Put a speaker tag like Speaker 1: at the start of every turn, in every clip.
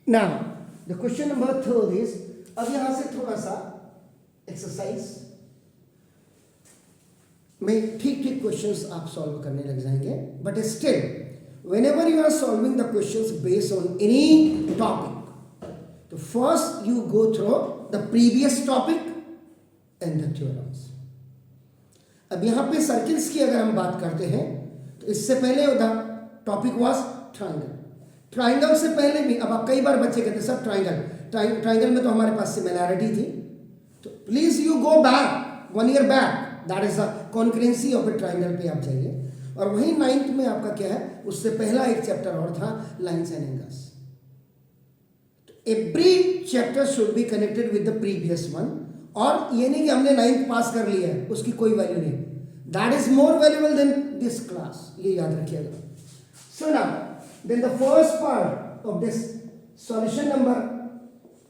Speaker 1: Now the question number third is, अब यहां से थोड़ा सा एक्सरसाइज में ठीक ठीक क्वेश्चंस आप सॉल्व करने लग जाएंगे, but still whenever you are solving the questions based on any topic, so first you go through the previous topic and the theorems. अब यहाँ पे सर्किल्स की अगर हम बात करते हैं तो इससे पहले the topic was triangle. Triangle से पहले भी, अब आप कई बार बच्चे कहते हैं सर ट्राइंगल में तो हमारे पास सिमिलैरिटी थी, तो please you go back 1 year back, that is the concurrency of A triangle पे आप जाइए. और वही 9th में आपका क्या है, उससे पहला एक चैप्टर और था lines and angles. Every chapter should be connected with the previous one. और ये नहीं कि हमने 9th पास कर लिया है उसकी कोई वैल्यू नहीं, that is more valuable than this class, ये याद रखिएगा. So now then the first part of this solution number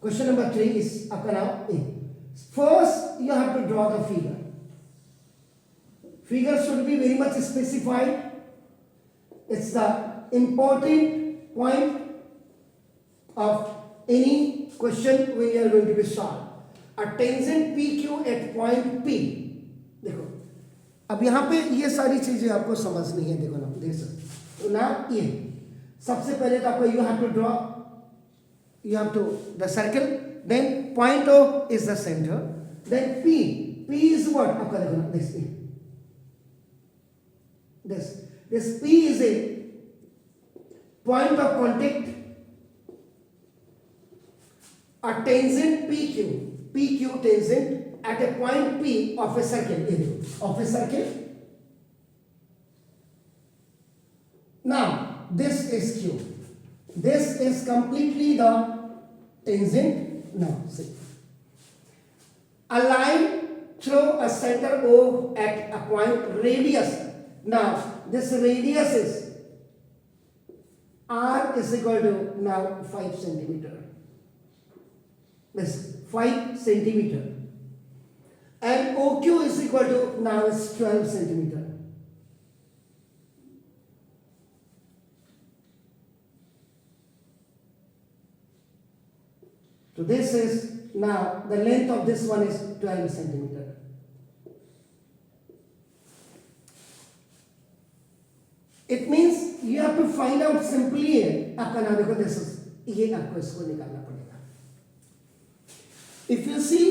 Speaker 1: question number 3 is आपका नाम A. First you have to draw the figure. Figure should be very much specified. It's the important point of any question when you are going to be solved. A tangent PQ at point P. देखो अब यहाँ पे ये सारी चीजें आपको समझनी है. देखो ना, देख सकते तो ना, ये सबसे पहले तो आपको you have to draw, you have to the circle, then point O is the center, then P is what आपका देखो ना, देखिए this P is a point of contact. A tangent PQ tangent at a point P of a circle, of a circle. Now this is Q, this is completely the tangent. Now see, a line through a center O at a point radius. Now this radius is R is equal to now 5 centimeter. This 5 centimeter, and OQ is equal to now is 12 centimeter. So this is now the length of this one is 12 centimeter. It means you have to find out simply आपका नाम देखो, this is, ये आपको इसको निकालना पड़ेगा. If you see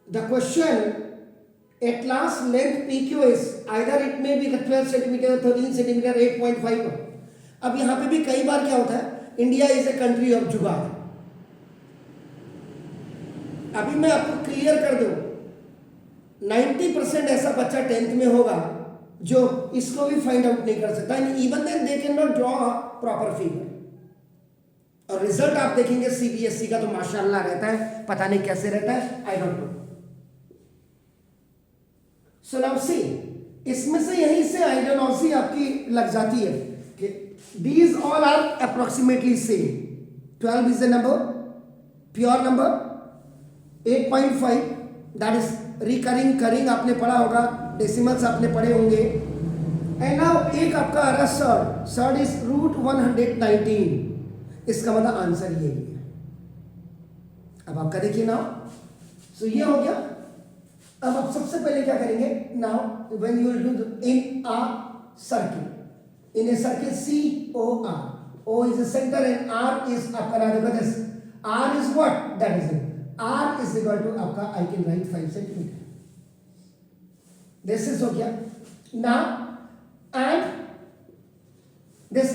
Speaker 1: the question, at last length PQ is either it may be the 12 centimeter, 13 centimeter, 8.5. अब यहाँ पे भी कई बार क्या होता है, India is a country of जुगाड़. अभी मैं आपको क्लियर कर दूं, 90% ऐसा बच्चा 10th में होगा जो इसको भी फाइंड आउट नहीं कर सकता, and even then they can not draw a proper figure. और रिजल्ट आप देखेंगे सीबीएसई का तो माशाल्लाह रहता है, पता नहीं कैसे रहता है, I don't know. So now see, इसमें से यहीं से आइडियोलॉजी आपकी लग जाती है कि these all are approximately same. 12 is the number, pure number. 8.5 that is recurring करिंग आपने पढ़ा होगा, डेसिमल्स आपने पढ़े होंगे. एंड नाउ एक आपका आ रहा सर्ड इज √119. इसका मतलब आंसर ये है. अब आपका देखिए नाउ, सो ये हो गया. अब आप सबसे पहले क्या करेंगे, now when you will do in a circle, in a circle COR, O is the center and R is आपका नाम देखो, this R is what, that is it, R is equal to आपका, I can write 5 centimeter. This is हो गया. Now and this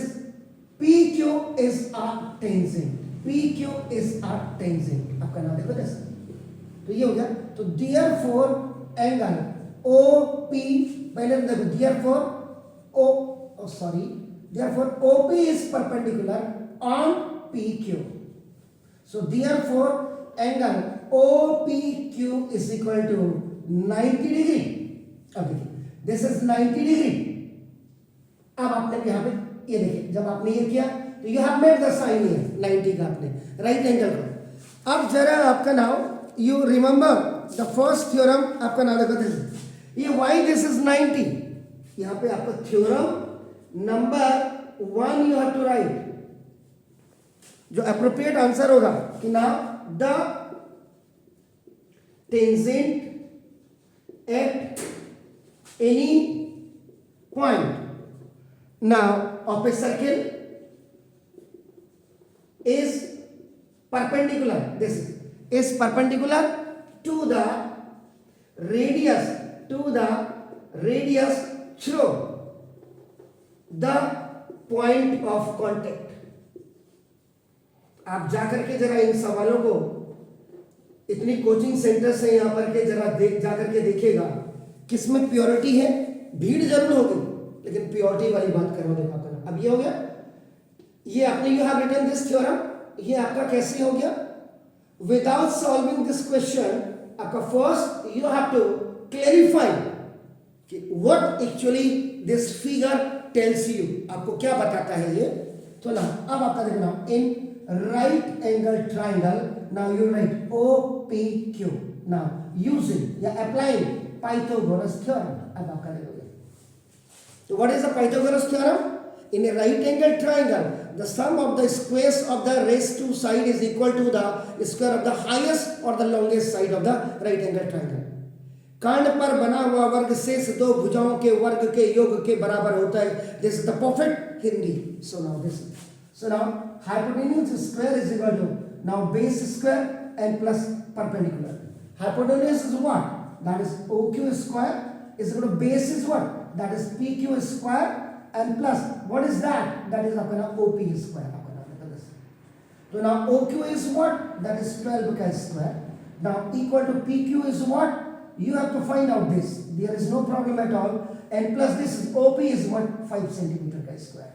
Speaker 1: PQ is a tangent. PQ is a tangent. आपका नाम देखो this. तो ये हो गया. तो therefore angle OP, पहले देखो therefore therefore OP is perpendicular on PQ. So therefore angle OPQ is equal to 90 degree. अब देखिए, दिस इज 90 डिग्री. अब आपने यहाँ पे ये देखिए, जब आपने ये किया तो you have made the sign here 90 का, आपने राइट एंगल का. अब जरा आपका नाम you remember the first theorem, आपका नाम देखो, ये व्हाई दिस इज 90. यहाँ पे आपका theorem number 1 you have to write. जो अप्रोप्रिएट आंसर होगा कि ना the tangent at any point now of a circle is perpendicular, this is perpendicular to the radius through the point of contact. आप जाकर के जरा इन सवालों को इतनी कोचिंग सेंटर से यहां पर के जरा जाकर के देखिएगा किसमें प्योरिटी है। भीड़ जरूर होगी लेकिन प्योरिटी वाली बात करो। देखा करो अब ये हो गया, ये आपने you have written this theorem, ये आपका कैसे हो गया। विदाउट सॉल्विंग दिस क्वेश्चन आपका first you have to clarify कि what actually this figure tells you, आपको क्या बताता है ये। तो ना अब आपका देखना in right angle triangle now you write O P Q now using या अप्लाइंग पाइथागोरस थ्योरम। अब आपका देखोगे तो what is the Pythagoras theorem. In a right angle triangle, the sum of the squares of the raised to side is equal to the square of the highest or the longest side of the right angle triangle. कर्ण पर बना हुआ वर्ग शेष दो भुजाओं के वर्ग के योग के बराबर होता है। This is the perfect Hindi. So now hypotenuse square is equal to now base square and plus perpendicular. Hypotenuse is what? That is OQ square is equal to base is what? That is PQ square. And plus what is that? That is अपना OP square अपना। तो now OQ is what? That is 12 का square. Now equal to PQ is what? You have to find out this. There is no problem at all. And plus this is OP is what? 5 centimeter का square.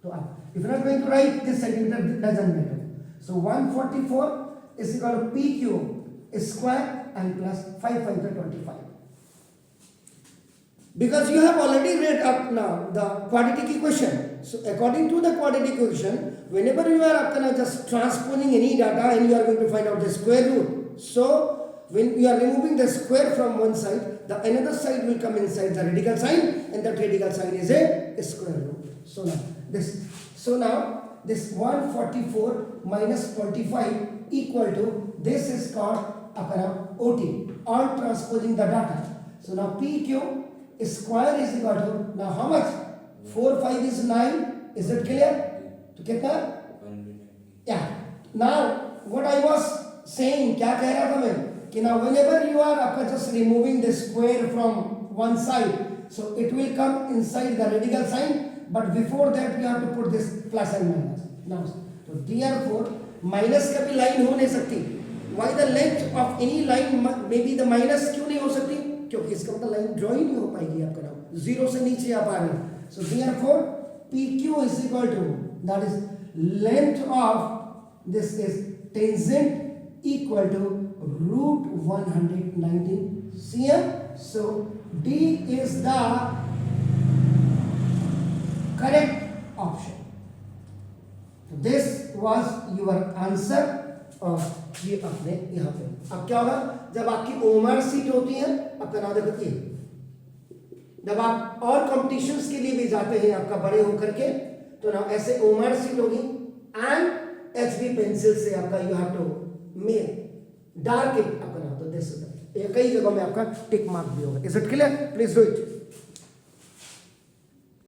Speaker 1: So if you are not going to write this centimeter, it doesn't matter. So 144 is equal to PQ square and plus 5 5 25. Because you have already read up now the quadratic equation. So according to the quadratic equation, whenever you are just transposing any data and you are going to find out the square root. So when you are removing the square from one side, the another side will come inside the radical sign, and that radical sign is a square root. So now this 144 minus 25 equal to this is called OT, all transposing the data. So now PQ square is equal to now how much? 4 5 is 9. Is it clear? तो कितना? Yeah. Now what I was saying, क्या कह रहा था मैं कि now whenever you are आपका just removing the square from one side, so it will come inside the radical sign, but before that you have to put this plus and minus. Now so therefore minus कभी line हो नहीं सकती. Why the length of any line may be the minus क्यों नहीं हो सकती? क्योंकि इसका मतलब लाइन ड्रॉ ही नहीं हो पाएगी आपका नाम जीरो से नीचे आप आ रहे हैं। So therefore PQ is equal to that is length of this is tangent equal to root 119 cm. So D is the correct option. So this was your answer of ये अपने यहाँ पे। अब क्या होगा जब आपकी ओमर सीट होती है, आपका नाम देखो ये, जब आप और कॉम्पिटिशन्स के लिए भी जाते हैं आपका बड़े होकर के, तो ना ऐसे ओमर सीट होगी एंड HB पेंसिल से आपका you have to make dark it आपका नाम। तो देख सकते हैं कई जगहों में आपका टिक मार्क भी होगा। Is it clear? Please do it.